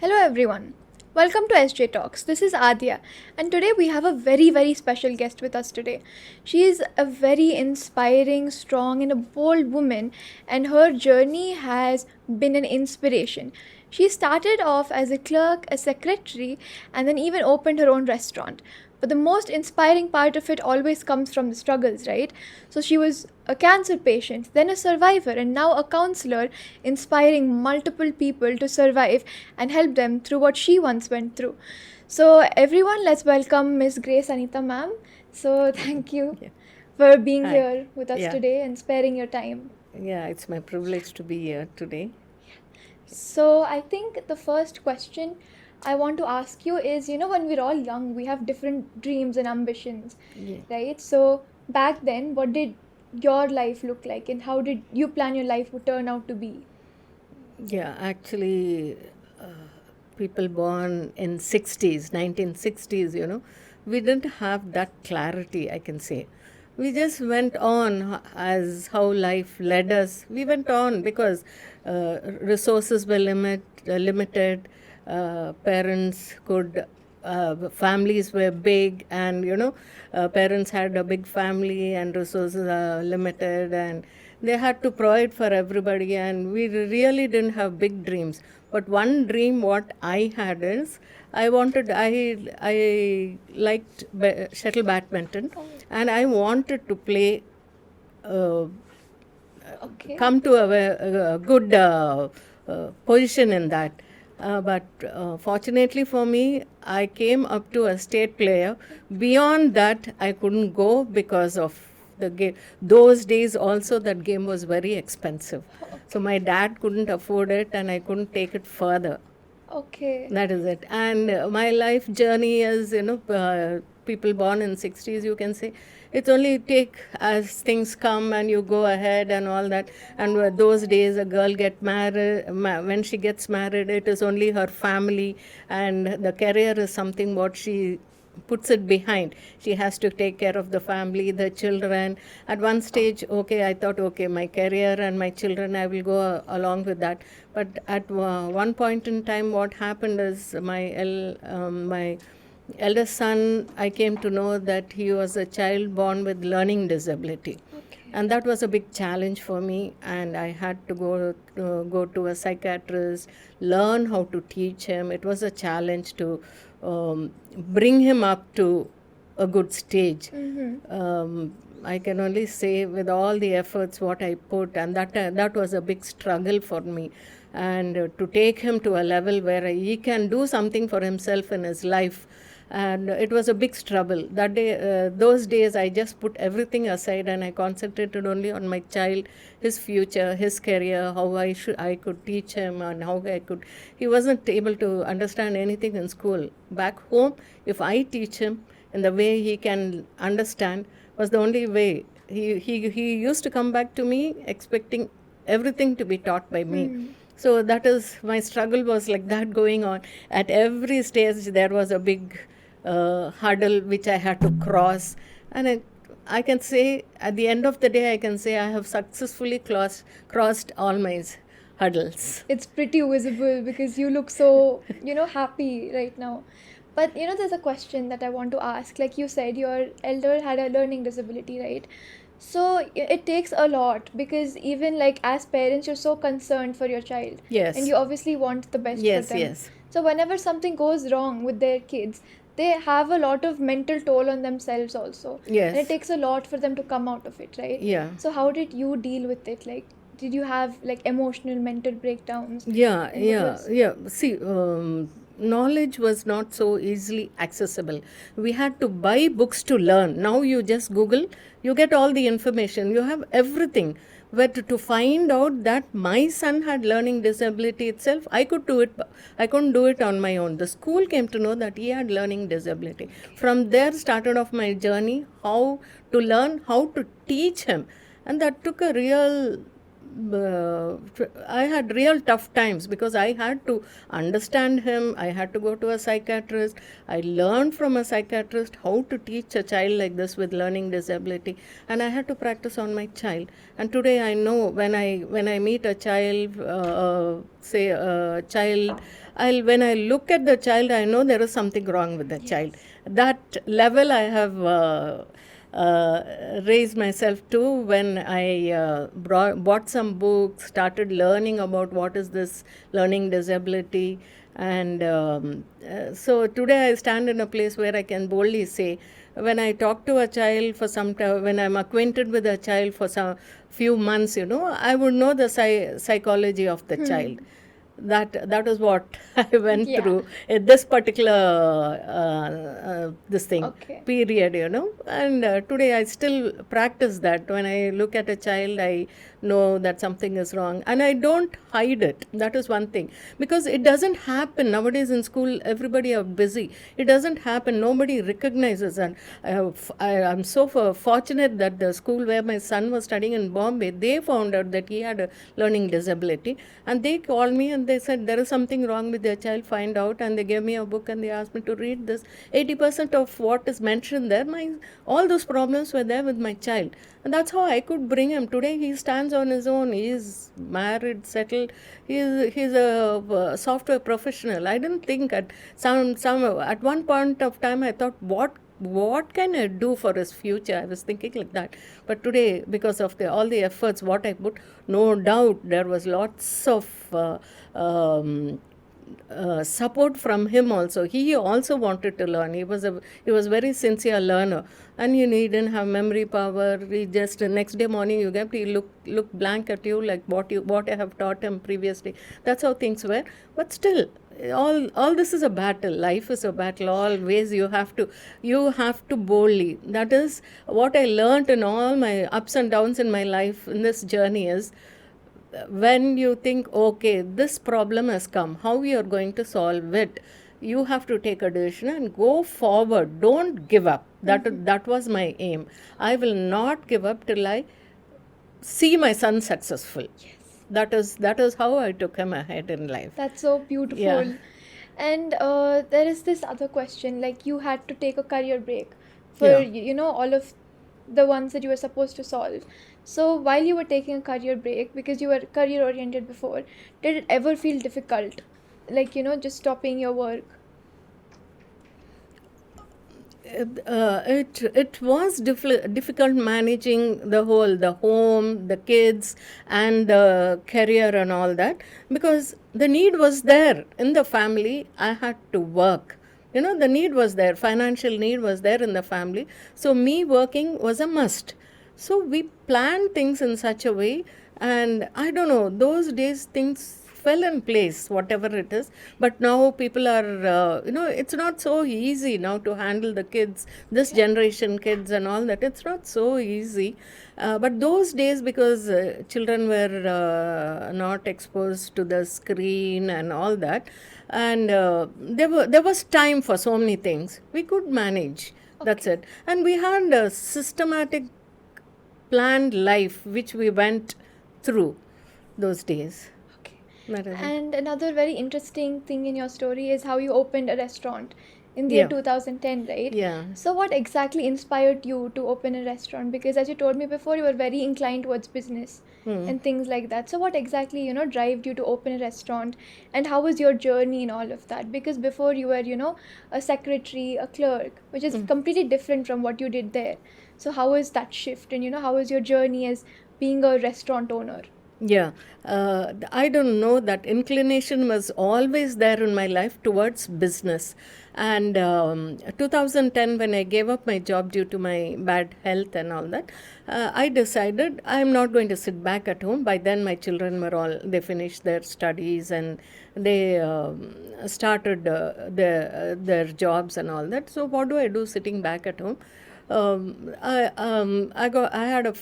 Hello everyone. Welcome to SJ Talks. This is Adya, and today we have a very special guest with us today. She is a very inspiring, strong and a bold woman, and her journey has been an inspiration. She started off as a clerk, a secretary, and then even opened her own restaurant. But the most inspiring part of it always comes from the struggles, right? So she was a cancer patient, then a survivor, and now a counselor, inspiring multiple people to survive and help them through what she once went through. So, everyone, let's welcome Miss Grace Anita, ma'am. So, thank you Yeah. for being Hi. here with us Yeah. today and sparing your time. Yeah, it's my privilege to be here today. So, I think the first question I want to ask you is when we're all young, we have different dreams and ambitions, Yeah. right? So, back then, what did your life look like, and how did you plan your life would turn out to be? Yeah, actually, people born in 60s, 1960s, we didn't have that clarity, I can say. We just went on as how life led us. We went on because resources were limited. Parents could families were big, and parents had a big family and resources are limited, and they had to provide for everybody, and we really didn't have big dreams. But one dream what I had is I liked shuttle badminton, and I wanted to play uh, Okay. come to a good position in that. But fortunately for me, I came up to a state player. Beyond that, I couldn't go because of the game. Those days also, that game was very expensive. So my dad couldn't afford it, and I couldn't take it further. Okay. That is it. And my life journey is, people born in 60s, you can say, it's only take as things come and you go ahead and all that. And those days, a girl get married, when she gets married, it is only her family, and the career is something what she puts it behind. She has to take care of the family, the children. At one stage, okay, I thought, okay, my career and my children, I will go along with that. But at one point in time, what happened is my eldest son, I came to know that he was a child born with learning disability. Okay. And that was a big challenge for me, and I had to go to a psychiatrist, learn how to teach him. It was a challenge to bring him up to a good stage. I can only say with all the efforts what I put, and that was a big struggle for me. And to take him to a level where he can do something for himself in his life, and it was a big struggle. That day, those days, I just put everything aside and I concentrated only on my child, his future, his career, how I could teach him, and how I could. He wasn't able to understand anything in school. Back home, if I teach him in the way he can understand, was the only way. He used to come back to me expecting everything to be taught by me. So that is my struggle was like that going on. At every stage, there was a big hurdle which I had to cross, and I can say at the end of the day, I can say I have successfully crossed all my hurdles. It's pretty visible because you look so, happy right now. But, there's a question that I want to ask. Like you said, your elder had a learning disability, right? So it takes a lot because even like as parents, you're so concerned for your child. Yes. And you obviously want the best Yes, for them. yes. So whenever something goes wrong with their kids, they have a lot of mental toll on themselves also. Yes. And it takes a lot for them to come out of it, right? Yeah. So how did you deal with it? Like, did you have like emotional mental breakdowns? Yeah, And what was- yeah. See, knowledge was not so easily accessible. We had to buy books to learn. Now you just Google, you get all the information. You have everything. But to find out that my son had learning disability itself, I could do it. I couldn't do it on my own. The school came to know that he had learning disability. From there started off my journey, how to learn, how to teach him, and that took a real I had real tough times because I had to understand him. I had to go to a psychiatrist. I learned from a psychiatrist how to teach a child like this with learning disability, and I had to practice on my child. And today I know when I meet a child, say a child, when I look at the child, I know there is something wrong with the child. That level I have. Raised myself to when I bought some books, started learning about what is this learning disability, and so today I stand in a place where I can boldly say, when I talk to a child for some time, when I'm acquainted with a child for some few months, I would know the psychology of the child. That is what I went Yeah. through at this particular this thing Okay. period, and today I still practice that. When I look at a child, I know that something is wrong, and I don't hide it. That is one thing, because it doesn't happen nowadays in school. Everybody are busy. It doesn't happen. Nobody recognizes. And I'm so fortunate that the school where my son was studying in Bombay, they found out that he had a learning disability, and they called me and they said there is something wrong with their child. Find out. And they gave me a book and they asked me to read this. 80% of what is mentioned there, all those problems were there with my child, and that's how I could bring him. Today he stands on his own. He is married, settled. He's a software professional. I didn't think at at one point of time I thought, what can I do for his future? I was thinking like that. But today, because of all the efforts what I put, no doubt there was lots of support from him also. He also wanted to learn. He was very sincere learner, and he didn't have memory power. He just next day morning you get he look blank at you like what I have taught him previously. That's how things were. But still, all this is a battle. Life is a battle. Always you have to boldly. That is what I learned in all my ups and downs in my life in this journey is, when you think, okay, this problem has come, how you are going to solve it, you have to take a decision and go forward. Don't give up. That was my aim. I will not give up till I see my son successful. That is how I took him ahead in life. That's so beautiful. Yeah. And there is this other question, like you had to take a career break for Yeah. all of the ones that you were supposed to solve. So while you were taking a career break, because you were career oriented before, did it ever feel difficult, like just stopping your work? It was difficult managing the home, the kids, and the career and all that, because the need was there in the family. I had to work. The need was there. Financial need was there in the family. So me working was a must. So we planned things in such a way, and I don't know, those days things fell in place, whatever it is. But now people are, it's not so easy now to handle the kids, this generation kids and all that. It's not so easy. But those days, because children were not exposed to the screen and all that, and there was time for so many things. We could manage. That's it. And we had a systematic planned life which we went through those days. Okay. And another very interesting thing in your story is how you opened a restaurant in the year 2010, right? Yeah. So what exactly inspired you to open a restaurant? Because as you told me before, you were very inclined towards business and things like that. So what exactly, drove you to open a restaurant, and how was your journey in all of that? Because before you were, a secretary, a clerk, which is completely different from what you did there. So how was that shift, and how was your journey as being a restaurant owner? Yeah, I don't know, that inclination was always there in my life towards business. And 2010, when I gave up my job due to my bad health and all that, I decided I'm not going to sit back at home. By then, my children they finished their studies and they started their jobs and all that. So what do I do sitting back at home? I had a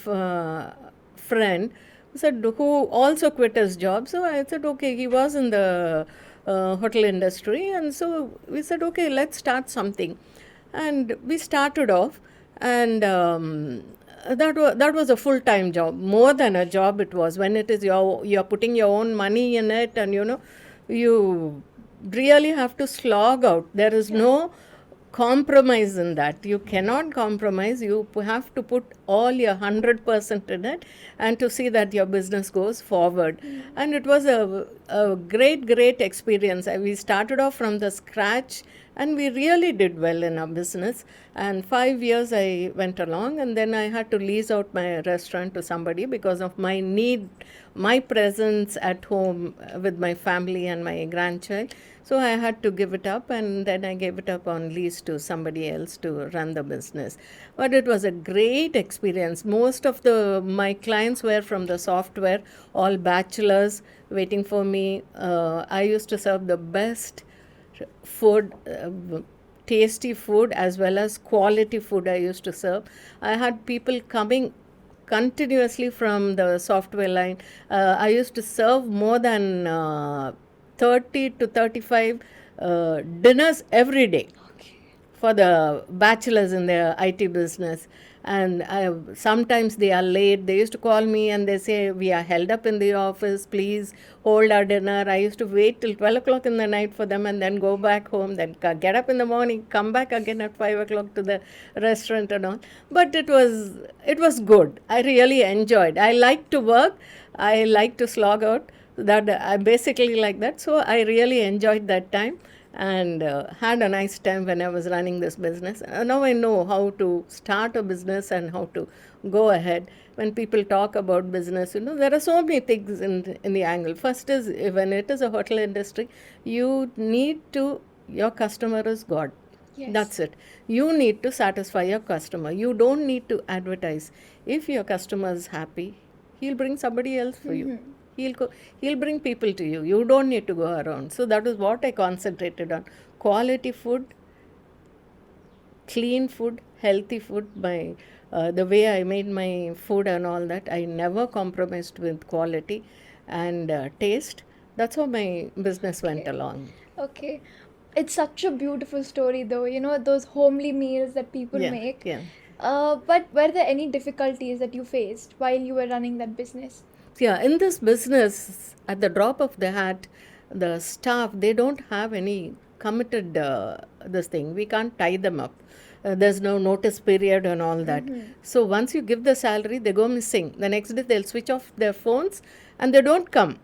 friend said, who also quit his job. So I said, okay, he was in the hotel industry, and so we said, okay, let's start something. And we started off, and that was a full-time job, more than a job it was. When it is you're putting your own money in it, and you really have to slog out. There is no compromise in that. You cannot compromise. You have to put all your 100% in it, and to see that your business goes forward. And it was a great experience. We started off from the scratch, and we really did well in our business. And 5 years I went along, and then I had to lease out my restaurant to somebody because of my presence at home with my family and my grandchild. So I had to give it up, and then I gave it up on lease to somebody else to run the business. But it was a great experience. Most of my clients were from the software, all bachelors waiting for me. I used to serve the best food, tasty food, as well as quality food I used to serve. I had people coming continuously from the software line. I used to serve more than 30 to 35 dinners every day for the bachelors in the IT business. And sometimes they are late. They used to call me and they say, we are held up in the office, please hold our dinner. I used to wait till 12 o'clock in the night for them, and then go back home, then get up in the morning, come back again at 5 o'clock to the restaurant and all. But it was good. I really enjoyed. I like to work. I like to slog out. That I basically like that. So I really enjoyed that time, and had a nice time when I was running this business. Now I know how to start a business and how to go ahead. When people talk about business, there are so many things in the angle. First is, when it is a hotel industry, your customer is God. Yes. That's it. You need to satisfy your customer. You don't need to advertise. If your customer is happy, he'll bring somebody else for you. He'll bring people to you. You don't need to go around. So that is what I concentrated on. Quality food, clean food, healthy food. The way I made my food and all that, I never compromised with quality and taste. That's how my business went along. Okay. It's such a beautiful story, though, those homely meals that people make. Yeah. But were there any difficulties that you faced while you were running that business? Yeah, in this business, at the drop of the hat, the staff, they don't have any committed this thing. We can't tie them up. There's no notice period and all that. So once you give the salary, they go missing. The next day, they'll switch off their phones and they don't come.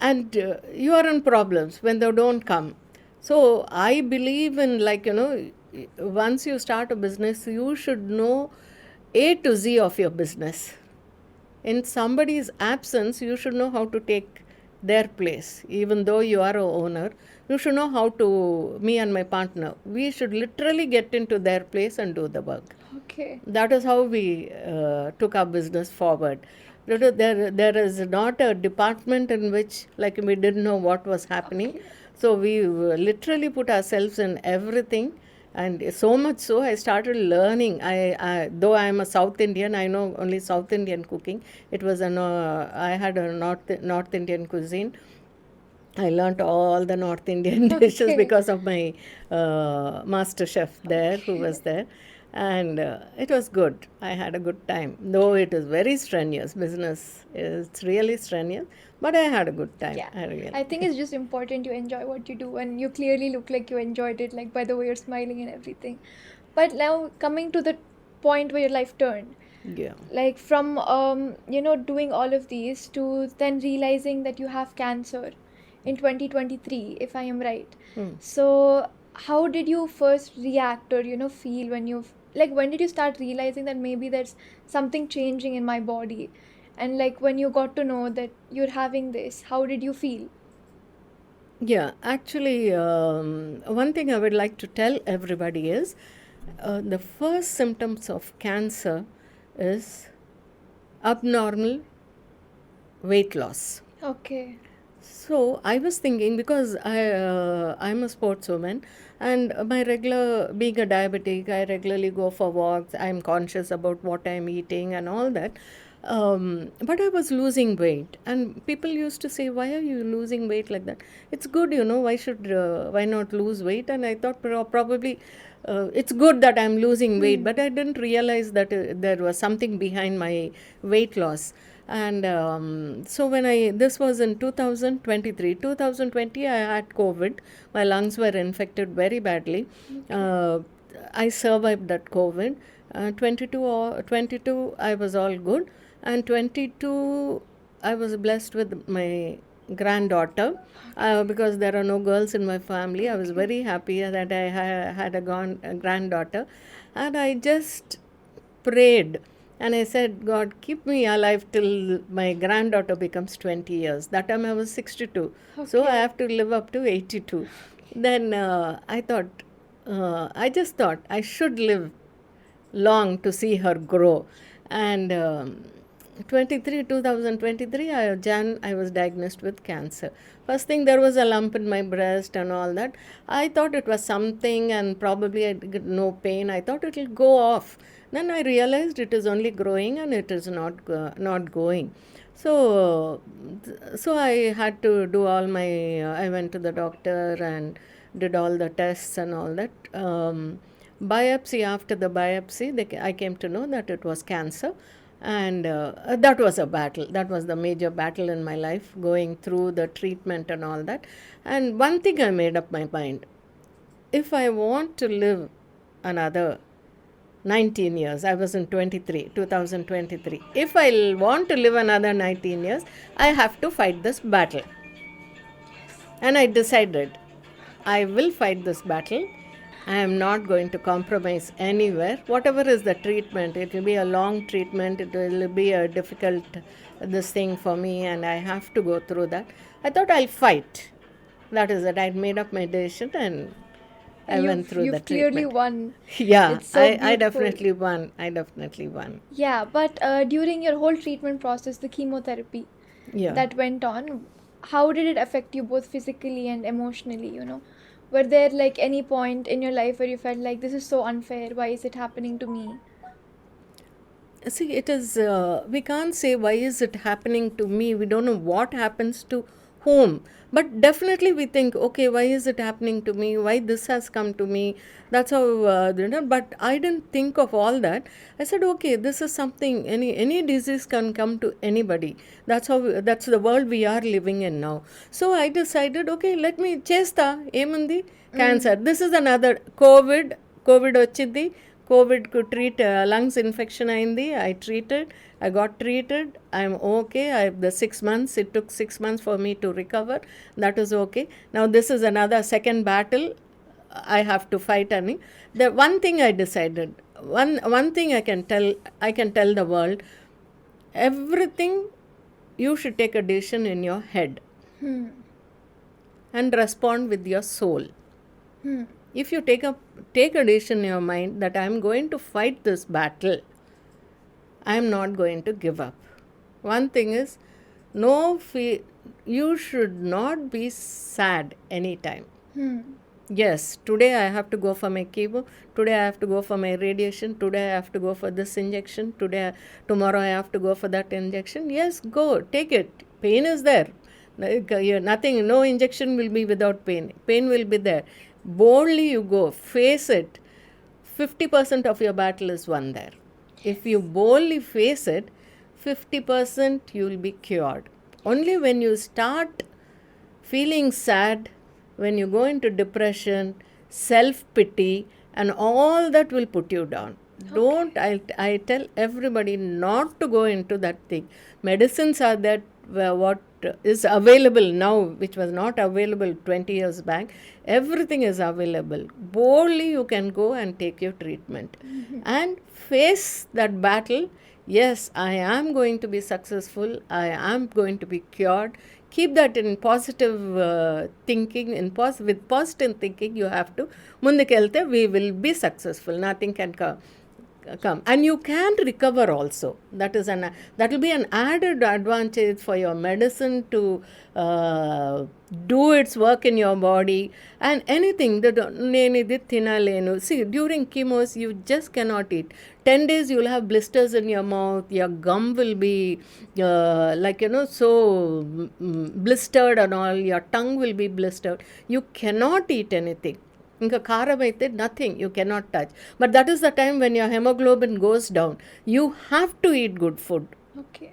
And you are in problems when they don't come. So I believe in, once you start a business, you should know A to Z of your business. In somebody's absence, you should know how to take their place. Even though you are an owner, you should know how to, me and my partner, we should literally get into their place and do the work. Okay. That is how we took our business forward. There is not a department in which we didn't know what was happening. Okay. So we literally put ourselves in everything. And so much so, I started learning. Though I am a South Indian, I know only South Indian cooking. It was I had a North Indian cuisine. I learnt all the North Indian dishes because of my master chef there, who was there. And it was good. I had a good time. Though it is very strenuous. Business is really strenuous. But I had a good time. Yeah. I think it's just important you enjoy what you do, and you clearly look like you enjoyed it, by the way you're smiling and everything. But now, coming to the point where your life turned. Yeah. From doing all of these to then realizing that you have cancer in 2023, if I am right. So how did you first react or feel when did you start realizing that maybe there's something changing in my body? And when you got to know that you're having this, how did you feel? Yeah, actually, one thing I would like to tell everybody is the first symptoms of cancer is abnormal weight loss. Okay. So I was thinking, because I'm a sportswoman, and being a diabetic, I regularly go for walks. I'm conscious about what I'm eating and all that. But I was losing weight, and people used to say, "Why are you losing weight like that? It's good, why not lose weight?" And I thought probably it's good that I'm losing weight, but I didn't realize that there was something behind my weight loss. And so this was in 2023, 2020, I had COVID. My lungs were infected very badly. I survived that COVID. 22, I was all good, and 22, I was blessed with my granddaughter, because there are no girls in my family. I was very happy that I had a granddaughter, and I just prayed and I said, God, keep me alive till my granddaughter becomes 20 years. That time I was 62, so I have to live up to 82. Then I just thought I should live long to see her grow. And 2023, I was diagnosed with cancer. First thing, there was a lump in my breast and all that. I thought it was something, and probably I get no pain. I thought it will go off. Then I realized it is only growing and it is not going. So I had to do all my. I went to the doctor and did all the tests and all that. Biopsy, after the biopsy, I came to know that it was cancer. And that was a battle. That was the major battle in my life, going through the treatment and all that. And one thing I made up my mind: if I want to live another 19 years, I was in 2023. If I want to live another 19 years, I have to fight this battle. And I decided I will fight this battle. I am not going to compromise anywhere. Whatever is the treatment, it will be a long treatment, it will be a difficult this thing for me, and I have to go through that. I thought I'll fight. That is it. I made up my decision, and I went through the treatment. You've clearly won. Yeah, It's so I beautiful. definitely won. Yeah, but during your whole treatment process, the chemotherapy Yeah. that went on, how did it affect you both physically and emotionally? Were there like any point in your life where you felt like this is so unfair? Why is it happening to me? See, it is, we can't say why is it happening to me. We don't know what happens to whom. But definitely we think, okay, why is it happening to me? Why this has come to me? That's how, but I didn't think of all that. I said, okay, this is something, any disease can come to anybody. That's the world we are living in now. So I decided, okay, let me chesta, emundi, cancer. This is another COVID వచ్చింది. COVID could treat lungs infection అయింది. I got treated. I'm okay. The 6 months, it took 6 months for me to recover. That is okay. Now this is another second battle I have to fight. The one thing I decided, one thing I can tell the world, everything you should take a decision in your head and respond with your soul. If you take a decision in your mind that I am going to fight this battle, I am not going to give up. One thing is, you should not be sad anytime. Yes, today I have to go for my chemo, today I have to go for my radiation, today I have to go for this injection, tomorrow I have to go for that injection. Yes, go, take it. Pain is there. Nothing, no injection will be without pain. Pain will be there. Boldly you go, face it. 50% of your battle is won there. If you boldly face it, 50% you will be cured. Only when you start feeling sad, when you go into depression, self-pity, and all that will put you down. I tell everybody not to go into that thing. Medicines are that what is available now, which was not available 20 years back. Everything is available. Boldly you can go and take your treatment and face that battle. Yes, I am going to be successful. I am going to be cured. Keep that in positive thinking. With positive thinking, you have to mundukelte, we will be successful. Nothing can come, and you can recover also. That will be an added advantage for your medicine to do its work in your body. And anything that see, during chemos you just cannot eat. 10 days you'll have blisters in your mouth, your gum will be so blistered and all, your tongue will be blistered, you cannot eat anything. ఇంకా కారం అయితే nothing you cannot touch. But that is the time when your haemoglobin goes down. You have to eat good food. Okay.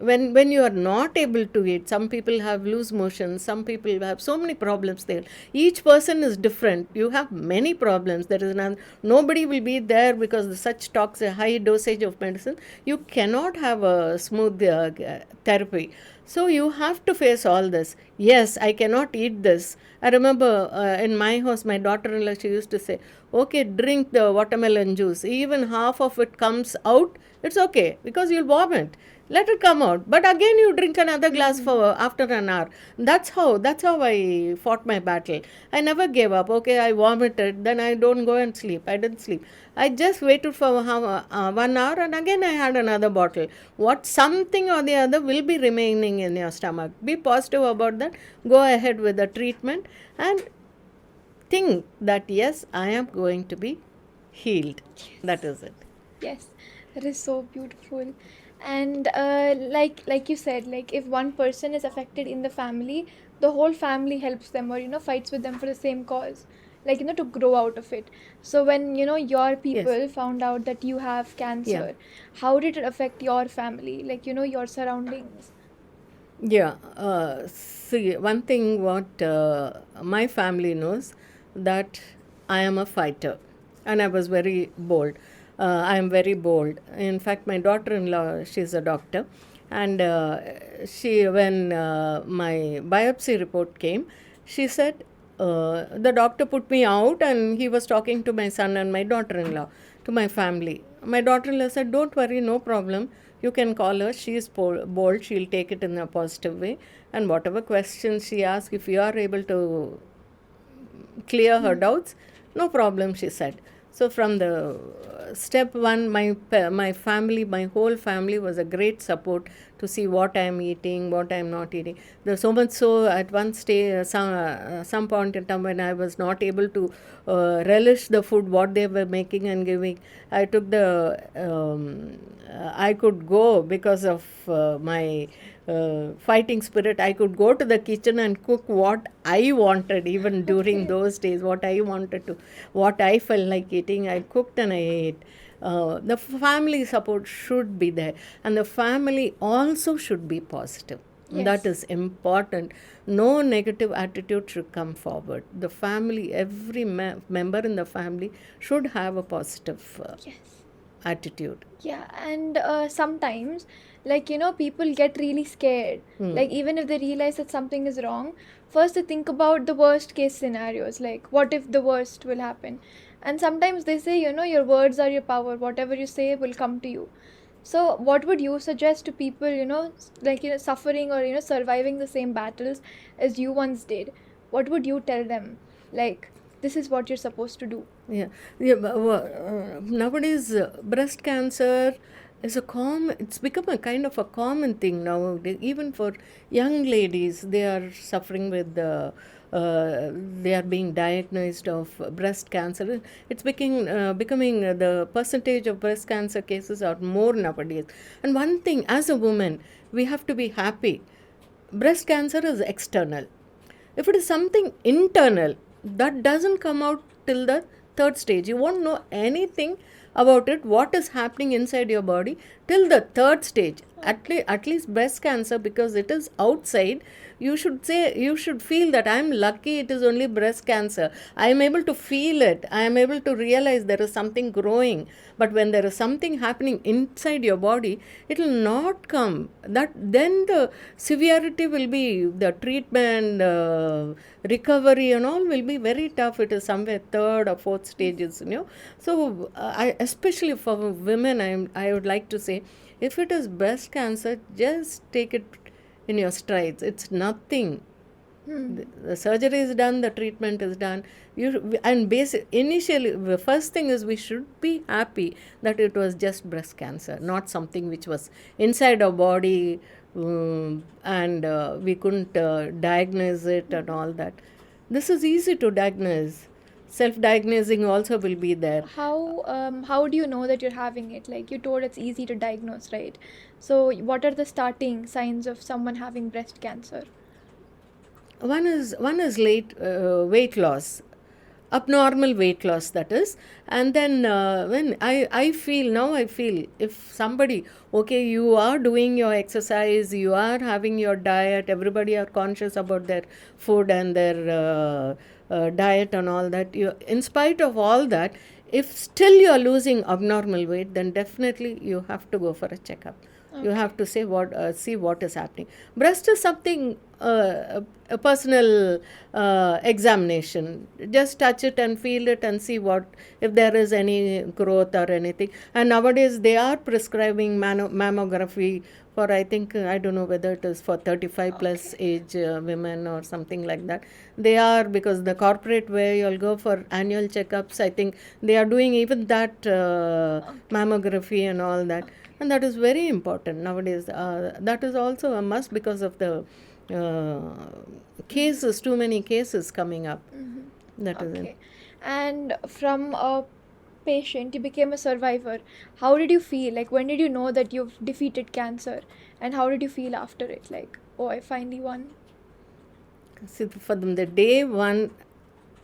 When you are not able to eat, some people have loose motions, some people have so many problems there. Each person is different. You have many problems. There is nobody will be there because such toxic high dosage of medicine. You cannot have a smooth therapy. So you have to face all this. Yes, I cannot eat this. I remember in my house, my daughter-in-law, she used to say, okay, drink the watermelon juice. Even half of it comes out, it's okay, because you'll vomit. Let it come out. But again, you drink another glass for after an hour. That's how I fought my battle. I never gave up. Okay, I vomited, then I don't go and sleep. I didn't sleep. I just waited for 1 hour, and again I had another bottle. Something or the other will be remaining in your stomach. Be positive about that. Go ahead with the treatment and think that yes, I am going to be healed. That is it. Yes, that is so beautiful. And like you said, like if one person is affected in the family, the whole family helps them, or fights with them for the same cause, like to grow out of it. So when your people found out that you have cancer, how did it affect your family, like your surroundings? Yeah, see, one thing what my family knows, that I am a fighter and I was very bold. I am very bold. In fact, my daughter-in-law, she's a doctor, and when my biopsy report came, she said, the doctor put me out and he was talking to my son and my daughter-in-law, to my family. My daughter-in-law said, don't worry, no problem. You can call her. She is bold. She'll take it in a positive way. And whatever questions she asks, if you are able to clear her doubts, no problem, she said. So from the step one, my family, my whole family was a great support to see what I am eating, what I am not eating. There's so much so at one stage, some point in time when I was not able to relish the food what they were making and giving, I took I could go because of my fighting spirit. I could go to the kitchen and cook what I wanted, even during those days, what I wanted to, what I felt like eating, I cooked and I ate. The family support should be there, and the family also should be positive. Yes. That is important. No negative attitude should come forward. The family, every member in the family should have a positive Yes. attitude. Yeah, and sometimes, like people get really scared. Like even if they realize that something is wrong, first they think about the worst case scenarios, like what if the worst will happen. And sometimes they say, your words are your power, whatever you say will come to you. So what would you suggest to people, like suffering or surviving the same battles as you once did? What would you tell them, like this is what you're supposed to do? Nowadays breast cancer is it's become a kind of a common thing now. Even for young ladies, they are suffering with they are being diagnosed of breast cancer. It's becoming the percentage of breast cancer cases are more nowadays. And one thing, as a woman, we have to be happy. Breast cancer is external. If it is something internal, that doesn't come out till the third stage. You won't know anything about it, what is happening inside your body, till the third stage. At least breast cancer, because it is outside, you should feel that I am lucky it is only breast cancer. I am able to feel it. I am able to realize there is something growing. But when there is something happening inside your body, it will not come. Then the severity will be, the treatment, recovery and all will be very tough. It is somewhere third or fourth stages, So especially for women, I would like to say, if it is breast cancer, just take it in your strides. It's nothing. The surgery is done, the treatment is done. Initially, the first thing is we should be happy that it was just breast cancer, not something which was inside our body, and we couldn't diagnose it and all that. This is easy to diagnose. Self-diagnosing also will be there. How do you know that you're having it? Like you told, it's easy to diagnose, right? So what are the starting signs of someone having breast cancer? One is late weight loss, abnormal weight loss, that is. And then when I feel if somebody, okay, you are doing your exercise, you are having your diet, everybody are conscious about their food and their diet and all that, in spite of all that, if still you are losing abnormal weight, then definitely you have to go for a checkup. You have to see what is happening. Breast is something, a personal examination. Just touch it and feel it and see if there is any growth or anything. And nowadays they are prescribing mammography for, I think, I don't know whether it is for 35 plus age women or something like that. They are, because the corporate way you'll go for annual checkups, I think they are doing even that mammography and all that. And that is very important nowadays. That is also a must because of the cases, too many cases coming up. That is it. And from a patient, you became a survivor. How did you feel? Like, when did you know that you've defeated cancer? And how did you feel after it? Like, oh, I finally won. See, for them, the day one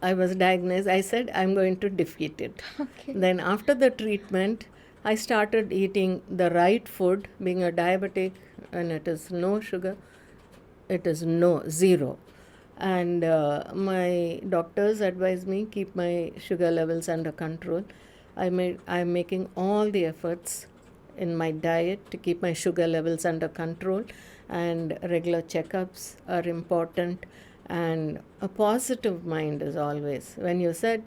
I was diagnosed, I said, I'm going to defeat it. Okay. Then after the treatment, I started eating the right food, being a diabetic, and it is no sugar, it is zero. And my doctors advised me keep my sugar levels under control. I'm making all the efforts in my diet to keep my sugar levels under control, and regular checkups are important, and a positive mind is always. When you said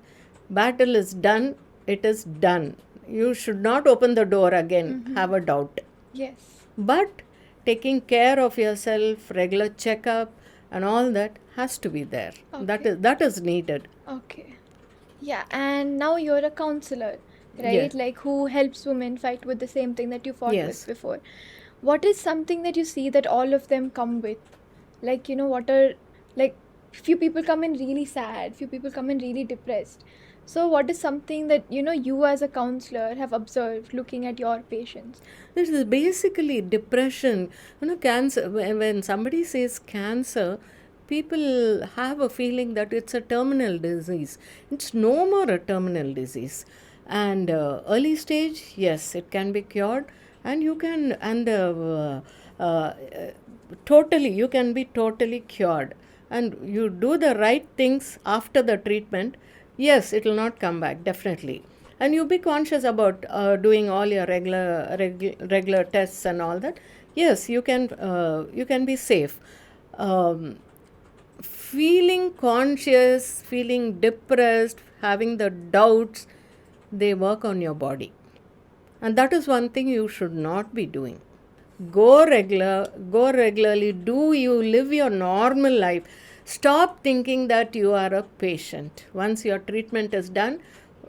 battle is done, it is done. You should not open the door again, have a doubt. Yes. But taking care of yourself, regular checkup and all that has to be there. Okay. That is needed. Okay. Yeah, and now you're a counselor, right? Yes. Like, who helps women fight with the same thing that you fought Yes. with before. What is something that you see that all of them come with? Like, what are, like, few people come in really sad, few people come in really depressed. So what is something that, you as a counselor have observed looking at your patients? This is basically depression. Cancer, when somebody says cancer, people have a feeling that it's a terminal disease. It's no more a terminal disease. And early stage, yes, it can be cured, and you can, you can be totally cured. And you do the right things after the treatment, yes, it will not come back, definitely. And you be conscious about doing all your regular tests and all that. Yes, you can be safe. Feeling conscious, feeling depressed, having the doubts, they work on your body. And that is one thing you should not be doing. Go regularly, live your normal life. Stop thinking that you are a patient. Once your treatment is done,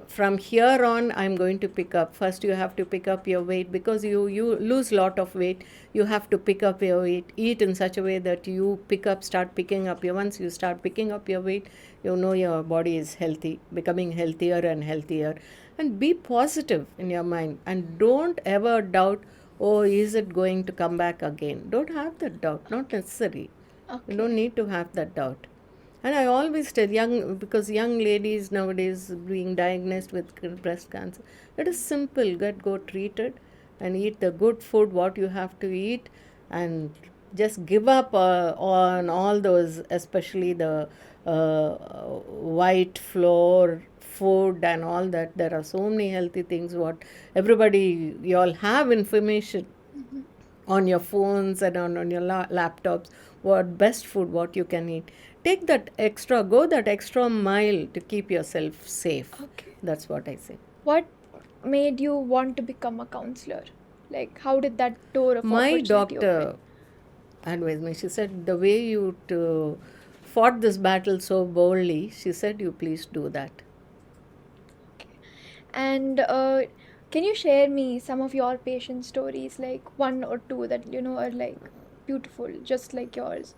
from here on, I'm going to pick up. First, you have to pick up your weight, because you lose lot of weight. You have to pick up your weight. Eat in such a way that you start picking up your. Once you start picking up your weight, your body is healthy, becoming healthier and healthier. And be positive in your mind, and don't ever doubt, oh, is it going to come back again? Don't have that doubt. Not necessary. Okay. You don't need to have that doubt. And I always tell because young ladies nowadays being diagnosed with breast cancer, it is simple. Go treated and eat the good food, what you have to eat, and just give up on all those, especially the white flour food and all that. There are so many healthy things. What everybody, you all have information on your phones and on your laptops, what best food, what you can eat. Take that extra mile to keep yourself safe. Okay. That's what I say. What made you want to become a counselor? Like, how did that door of My opportunity doctor open? advised me. She said, the way you fought this battle so boldly. She said, "You please do that." And can you share me some of your patient stories, like one or two that are like beautiful, just like yours?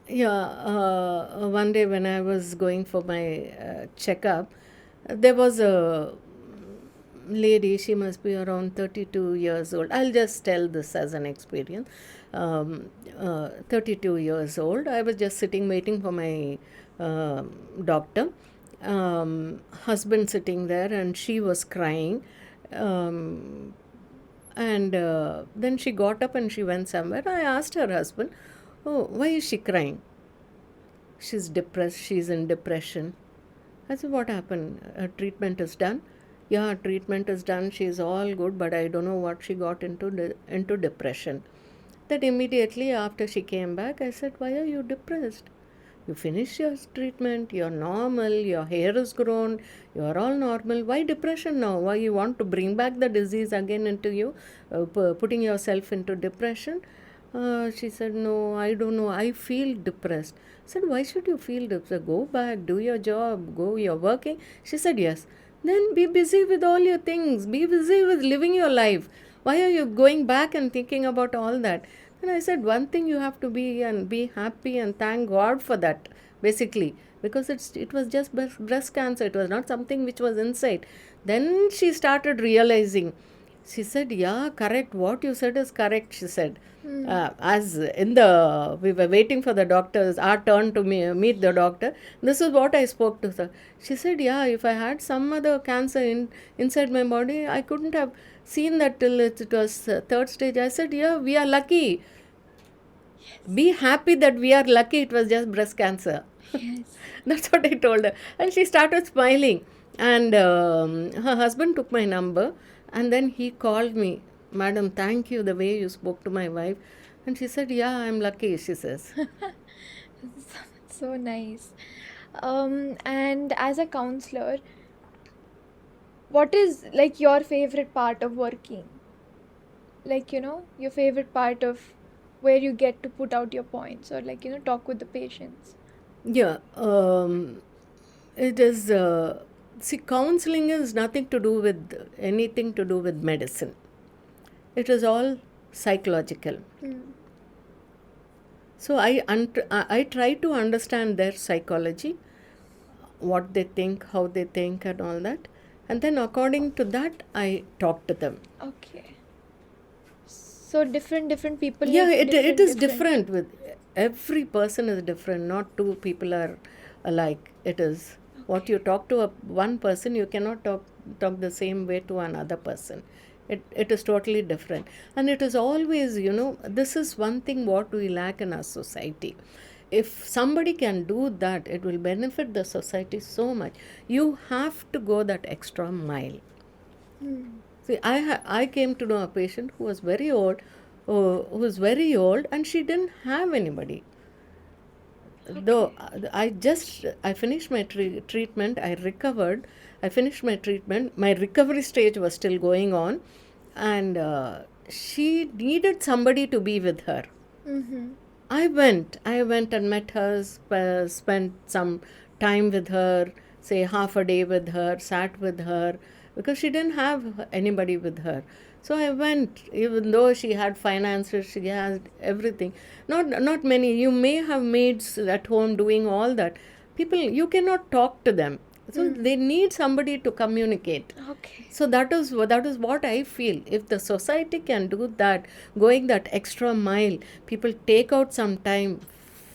Yeah, one day when I was going for my checkup, there was a lady, she must be around 32 years old. I'll just tell this as an experience. 32 years old. I was just sitting waiting for my doctor. Husband sitting there, and she was crying. Um, and then she got up and she went somewhere. I asked her husband, "Oh, why is she crying?" "She's depressed. She's in depression." I said, "What happened? Treatment is done?" "Yeah, treatment is done. She's all good, but I don't know what she got into depression." Then immediately after she came back, I said, "Why are you depressed? You finished your treatment, you're normal, your hair is grown, you're all normal. Why depression now? Why you want to bring back the disease again into you, putting yourself into depression?" She said, "No, I don't know. I feel depressed." I said, "Why should you feel depressed? Go back, do your job, go, you're working." She said, "Yes." "Then be busy with all your things, be busy with living your life. Why are you going back and thinking about all that?" And I said, "One thing you have to be and be happy and thank God for that, basically, because it was just breast cancer. It was not something which was inside." Then she started realizing. She said, "Yeah, correct. What you said is correct." She said, as in the we were waiting for the doctors, our turn to meet the doctor. This is what I spoke to her. She said, "Yeah, if I had some other cancer inside my body, I couldn't have seen that till it was third stage." I said, "Yeah, we are lucky. Be happy that we are lucky. It was just breast cancer." Yes. That's what I told her. And she started smiling. And her husband took my number, and then he called me. "Madam, thank you the way you spoke to my wife." And she said, "Yeah, I'm lucky," she says. So nice. And as a counselor, what is like your favorite part of working? Like, your favorite part of where you get to put out your points, or like, talk with the patients. Yeah, it is. See, counseling is nothing to do with anything to do with medicine. It is all psychological. So I try to understand their psychology, what they think, how they think, and all that, and then according to that, I talk to them. Okay. So different people Yeah, need it is different. With every person is different. Not two people are alike. It is what you talk to one person, you cannot talk the same way to another person. It is totally different, and it is always, this is one thing what we lack in our society. If somebody can do that, it will benefit the society so much. You have to go that extra mile. See, I came to know a patient who was very old, and she didn't have anybody. Though I finished my treatment, I recovered. I finished my treatment. My recovery stage was still going on, and she needed somebody to be with her. I went and met her, spent some time with her, say half a day with her, sat with her, because she didn't have anybody with her. So I went, even though she had finances, she had everything. Not many. You may have maids at home doing all that. People, you cannot talk to them. So they need somebody to communicate. Okay. So that is what I feel. If the society can do that, going that extra mile, people take out some time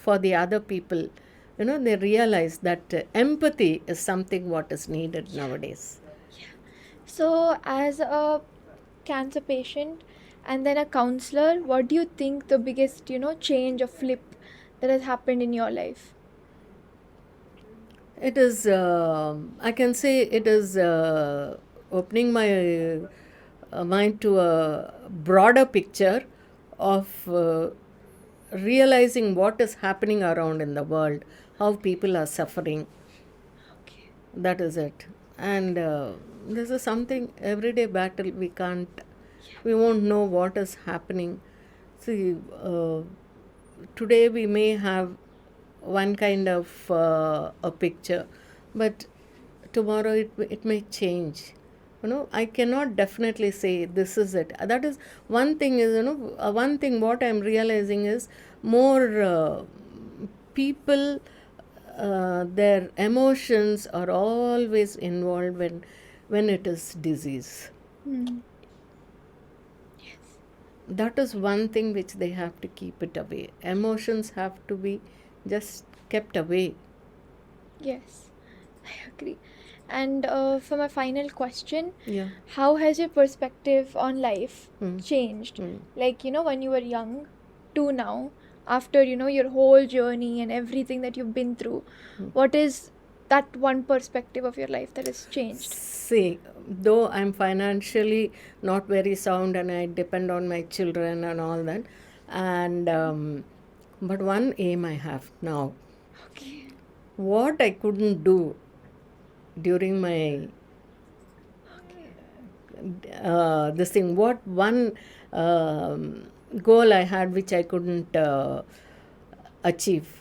for the other people. They realize that empathy is something what is needed nowadays. So as a cancer patient and then a counselor, what do you think the biggest, change or flip that has happened in your life? It is, I can say, it is opening my mind to a broader picture of realizing what is happening around in the world, how people are suffering. Okay. That is it. And this is something, everyday battle, we won't know what is happening. See, today we may have one kind of a picture, but tomorrow it may change. I cannot definitely say this is it. That is one thing. Is one thing what I'm realizing is more people, their emotions are always involved when it is disease. That is one thing which they have to keep it away. Emotions have to be just kept away. Yes, I agree. And for my final question, Yeah. how has your perspective on life changed? Hmm. Like, when you were young to now, after, your whole journey and everything that you've been through, what is that one perspective of your life that has changed? See, though I'm financially not very sound and I depend on my children and all that, and but one aim I have now, Okay. what I couldn't do during my this thing, what one goal I had which I couldn't achieve.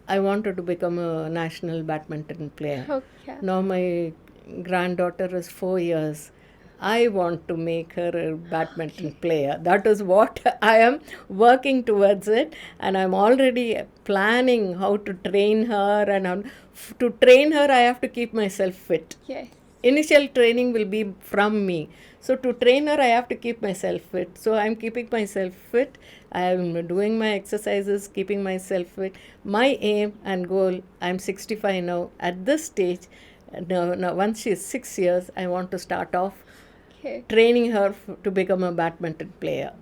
I wanted to become a national badminton player. Okay. Now my granddaughter is 4 years. I want to make her a badminton player. That is what I am working towards it, and I'm already planning how to train her. And to train her, I have to keep myself fit. Yes. Initial training will be from me. So to train her, I have to keep myself fit. So I'm keeping myself fit. I'm doing my exercises, keeping myself fit. My aim and goal, I'm 65 now. At this stage, now once she's 6 years, I want to start off Okay. training her to become a badminton player.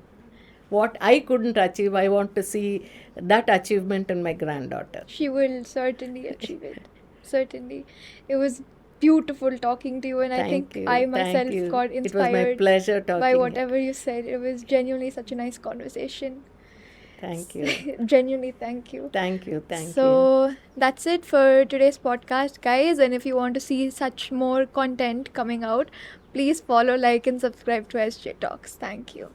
What I couldn't achieve, I want to see that achievement in my granddaughter. She will certainly achieve it. Certainly. It was beautiful talking to you, and I Thank think you. I Thank myself you. got It was my inspired pleasure talking. by whatever you said. It was genuinely such a nice conversation. Thank you. Genuinely, thank you. Thank you. Thank you. So that's it for today's podcast, guys. And if you want to see such more content coming out, please follow, like, and subscribe to SJ Talks. Thank you.